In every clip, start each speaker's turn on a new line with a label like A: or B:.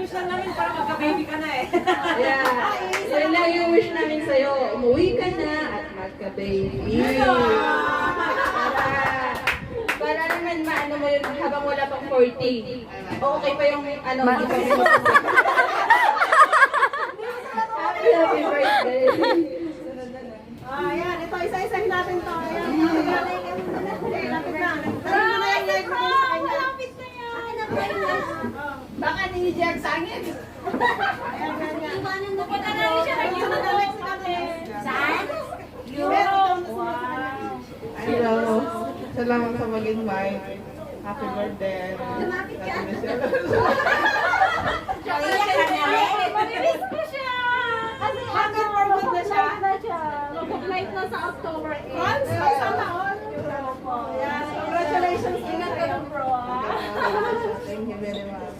A: wish lang namin para magka-baby ka na eh.
B: Yeah. Yan lang yung wish namin sa'yo. Umuwi ka na at magka-baby. Para naman maano mo yun habang wala pang 40. Okay pa yung ano, hindi pa yung happy birthday.
A: Ayan, ito, isa-isang natin to. Ayan, lapit na. Malapit na yan.
B: Baka ninijag sangit.
A: Iwanan mo pa na namin siya. Saan?
C: Hello. Salamat sa mag-invite. Happy birthday.
A: Lumapit ka.
D: Mamilis ko siya! Kasi
A: Happy birthday na siya.
D: mag-flight na sa October 8.
A: Once, isang taon. Ayan, congratulations. Ingat ka ng bro.
C: Thank you very much.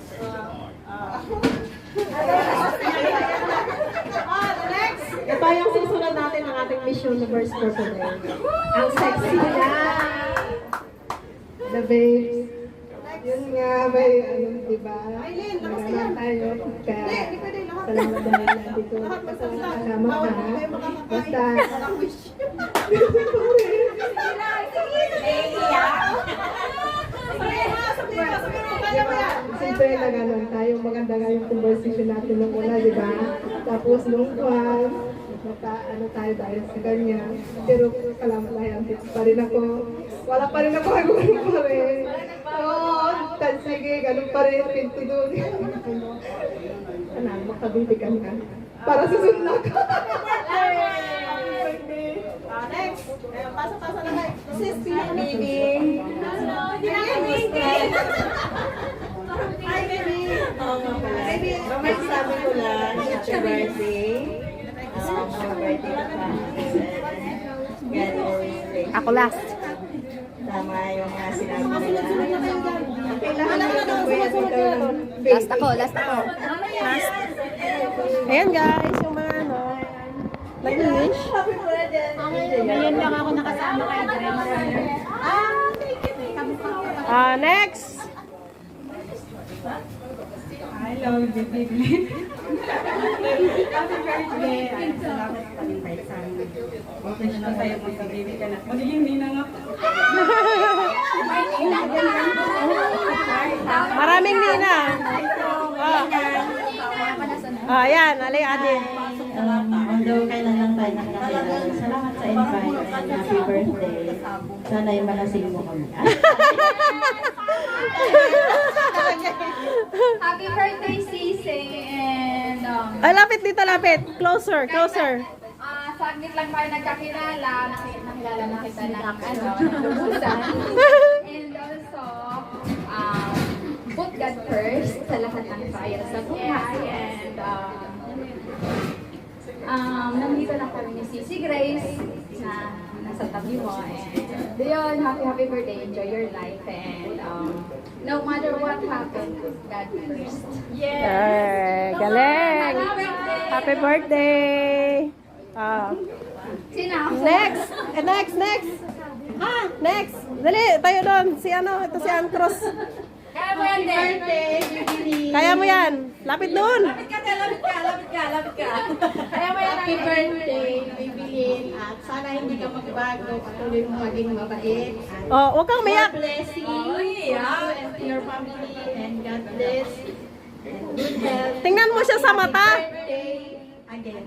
A: Next.
D: Ito yung susunod natin ang ating Miss Universe for today. Ang sexy na!
C: The babes. Yun nga, may ano, diba?
A: Aileen, lakas ka
C: Naman
A: yan.
C: tayo. Kaya,
A: Hindi pwede. Lahat
C: salamat dahil nandito.
A: Lahat
C: Kasama
A: bawal
C: ka.
A: na kayo makakakain.
C: Basta,
A: Walang wish.
C: siyempre nag-anon tayo. Maganda nga yung conversation natin nung una, di ba? Tapos nung one, ano tayo dahil sa kanya. Pero salamat dahil andito pa rin ako. Wala pa rin ako, ganun pa rin. Oo, sige, ganun pa rin, pinto doon. Ano, makabibigan ka. Para susunod na ka.
A: Next. Pasa-pasa na kayo. Sis,
B: Baby.
A: Hi, baby.
B: Oo nga pala.
A: Baby,
B: Sabi ko lang, happy birthday. Happy birthday ka pa. God always thank you.
D: Ako last.
B: Tama yung mga sinabi nila.
A: sunod-sunod na kayo dyan.
B: Kailangan na ito kuya dito.
D: Last ako. Last. Ayan guys, yung mga ano. Nag-wish.
B: Happy birthday.
D: Ngayon lang ako nakasama kay Dress. Next!
A: I love you, baby. Happy birthday. Ay, salamat sa pag-invite sa amin. Okay na tayo magka-baby ka na. Magiging ninang ako.
D: Maraming nina. Ayan, alay ate.
B: Although kailan lang tayo nakakilala. Salamat sa invite and happy birthday. Sana yung malasing mo kami.
E: Happy birthday, Sisi! And,
D: Ay, lapit dito, lapit. Closer.
E: saglit lang tayo nagkakilala. Nakilala na kita ng, lubusan. And also, put God first sa lahat ng trials sa buhay. And, nandito lang kami ni Sisi Grace na nasa tabi mo. And, yun, happy birthday. Enjoy your life. And, no matter what happens, God first.
D: Galing. Happy birthday.
E: Sino?
D: Next. Next. Dali, tayo doon. Si ano, ito si Ann Cruz.
E: Kaya mo yan, din.
D: Kaya mo yan. Lapit doon.
B: Lapit ka.
E: Kaya mo yan,
B: Happy birthday, Bibilin. At sana hindi ka magbago. Patuloy mo maging mabait.
D: Oh, huwag kang
B: More
D: umiyak.
B: blessing to you and to your family. And God bless. And good health.
D: Tingnan mo siya sa mata.
B: Birthday again.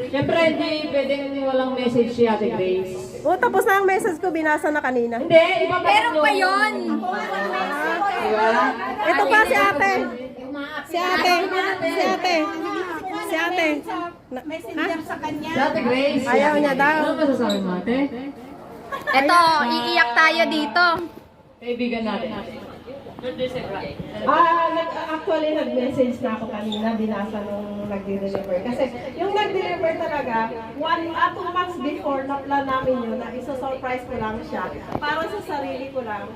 F: Siyempre, hindi pwedeng walang message si Ate Grace.
D: Oh, tapos na ang message ko, binasa na kanina.
F: Hindi, iba pa
E: meron pa yun.
F: Diba?
D: Ito pa si ate. Si ate.
A: Messenger sa kanya.
F: Si Ate Grace.
D: Ayaw niya daw.
F: Ano masasabi mo, Ate?
E: Ito, iiyak tayo dito.
F: Kaibigan natin.
C: Actually, nag-message na ako kanina, binasa nung nag-deliver. Kasi yung nag-deliver talaga, 2 months before, na-plan namin yun, na isa-surprise ko lang siya. Para sa sarili ko lang.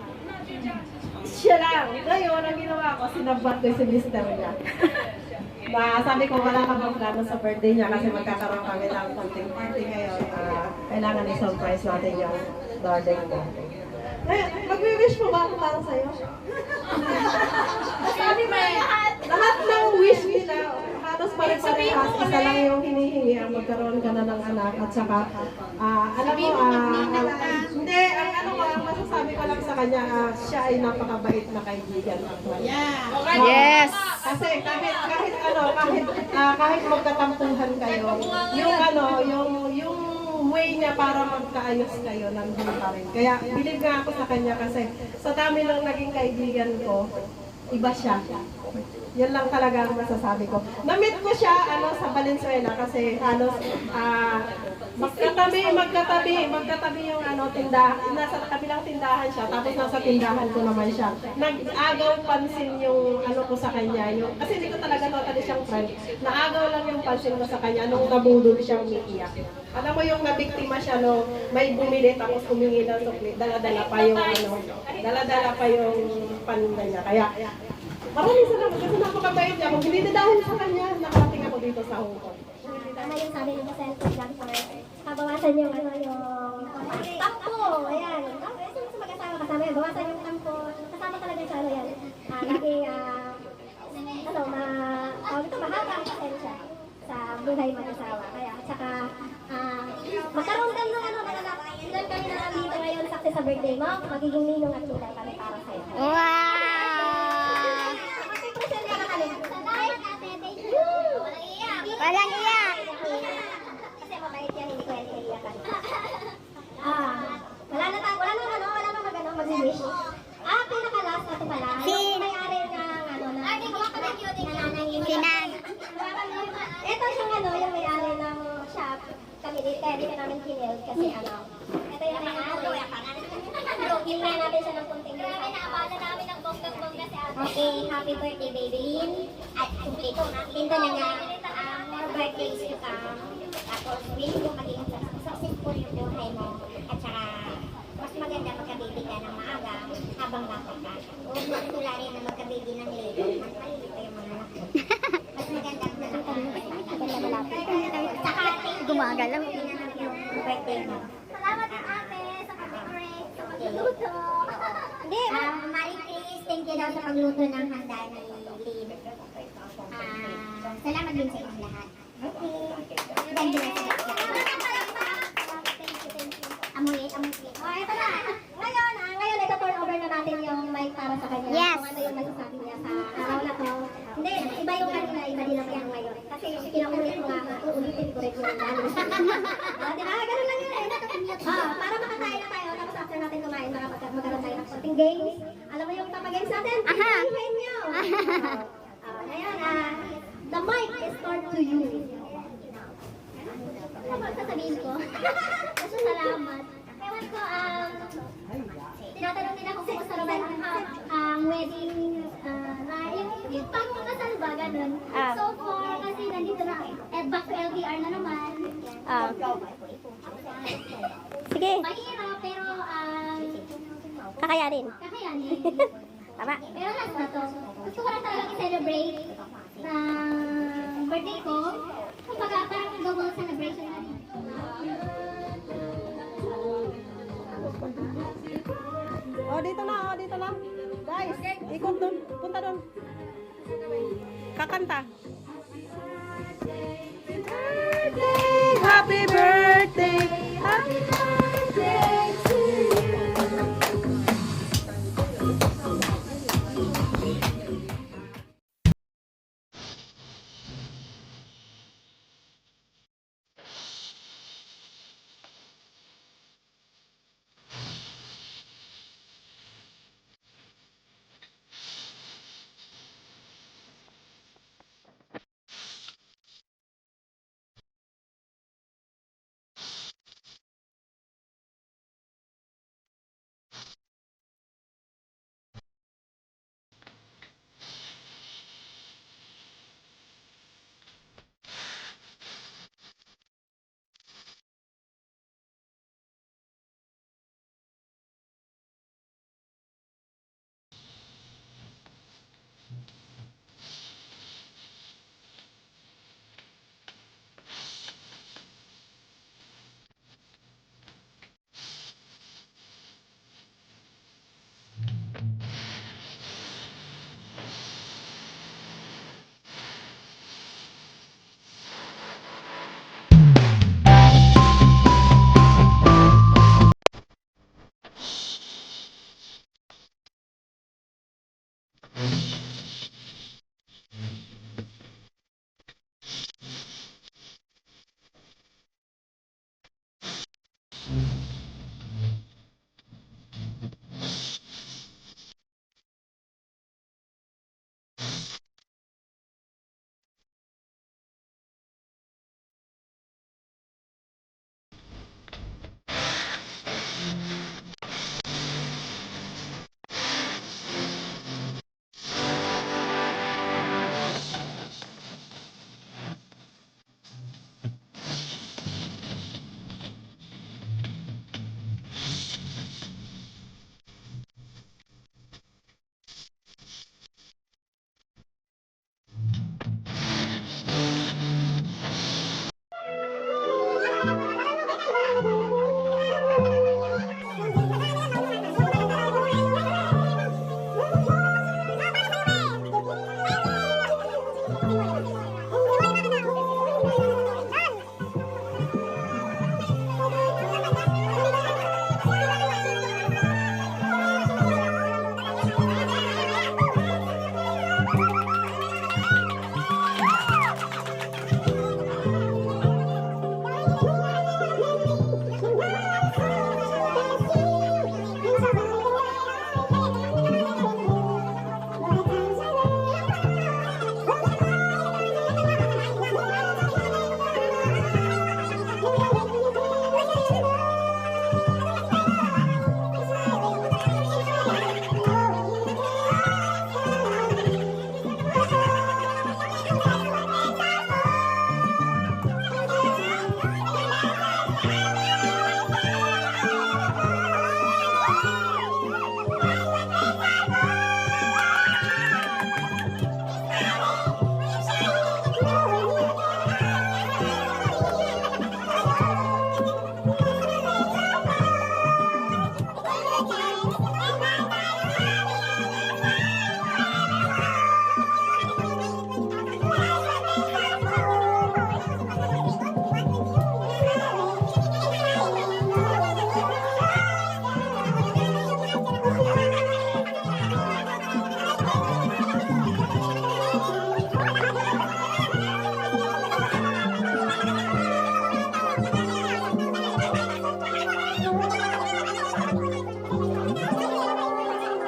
C: Siya lang. Ngayon, ang ginawa ko, sinabot ko si mister niya. Sabi ko, wala ka bang plano sa birthday niya kasi magkakaroon kami ng konting party ngayon. Kailangan i-surprise natin yung darling ko. Mag-wish wish mo ba ako para sa'yo? Sabi mo, lahat ng wish nila, halos pare-parehas, isa lang yung hinihingi ang magkaroon ka na ng anak at saka, alam mo, hindi, ang masasabi ko lang sa kanya, siya ay napakabait na kaibigan.
G: Yes.
C: Kasi kahit magkatampuhan kayo, yung way niya para magkaayos kayo, nandun pa rin. Kaya, believe nga ako sa kanya kasi sa dami ng naging kaibigan ko, iba siya. Yan lang talaga ang masasabi ko. Na-meet ko siya sa Valenzuela kasi halos magkatabi yung tindahan. Nasa kabilang tindahan siya, tapos nasa tindahan ko naman siya. Nag-agaw pansin yung ko sa kanya. Kasi hindi ko talaga totally siyang friend. Naagaw lang yung pansin ko sa kanya nung nabulog siyang umiiyak. Alam mo yung nabiktima siya may bumili tapos humingi ng sukli. Dala-dala pa yung paninda niya. Kaya maraming salamat kasi napakabait niya. Kung hindi dahil sa kanya, nakarating ako dito sa Hong Kong.
H: Tama yung sabi ng cellphone lang for bawasan yung tampo. Ayan. Ito sa mag-asawa kasama yan. Bawasan yung tampo. Kasama talaga sa yan. Lagi, mahaba ang pasensya sa buhay mag-asawa. Kaya, at saka, magkaroon ka ng anak. Ilan kayo na dito ngayon success sa birthday mo? Magiging ninong at ninang kami para sa'yo.
G: Wow!
H: Present ka na kami. Salamat ate. Thank you.
G: Walang iyak!
H: Kasi mabait yan, hindi ko yan iiyakan. Wala nang mag-wish. Pinaka-last na ito pala. Yung may-ari ng
G: Sinan.
H: Ito yung yung may-ari ng shop. Kami dito, hindi ka namin kinil kasi ito yung may-ari. Hinga natin siya ng kunting lupa. Naabala namin ng bonggang-bongga si ate. Okay, happy birthday, baby Lynn. At ito na nga, more birthdays to come. Tapos, wish mo maging successful yung buhay mo. At saka, mas maganda magka-baby ka ng maaga habang bata ka. Huwag mo tularin na magka-baby ng late. Mas malilit pa yung mga anak mo. Mas maganda malapit. Saka,
G: Gumagalaw.
H: yung birthday mo. Salamat ate sa pag-break, sa pagluto. Hindi, Marie Chris, thank you daw sa pagluto ng handa ni Lynn. Salamat din sa inyong lahat. Okay. Ganda na sa amoy. Ito na. Ngayon, ito turn over na natin yung mic para sa kanya.
G: Yes.
H: Kung ano yung masasabi niya sa araw na to. Hindi, iba yung kanina, iba din ang yan ngayon. Kasi pinaulit ko nga, uulitin ko rin yung dalo. Diba? Ganun lang yun eh. Para makakain na tayo, tapos after natin kumain, magkaroon tayo ng konting games. Alam mo yung papagames natin?
G: Aha.
H: Ihain nyo. Ngayon, the mic is turned to you. Ano ba sasabihin ko? Kasi salamat. Ewan ko, tinatanong nila kung kumusta naman ang wedding, yung pagkakasal ba, ganun. So far, kasi nandito na, back to LDR na naman.
G: Sige,
H: Mahirap, pero,
G: kakayanin.
H: kakayanin.
G: Tama.
H: Pero last na to, gusto ko lang talagang i-celebrate ng birthday ko. Kumbaga, parang double celebration na rin.
C: Dito na. Guys, ikot doon. Punta doon. Kakanta. Happy birthday! Happy birthday to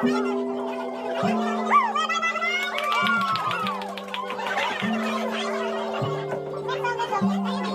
H: Thank you.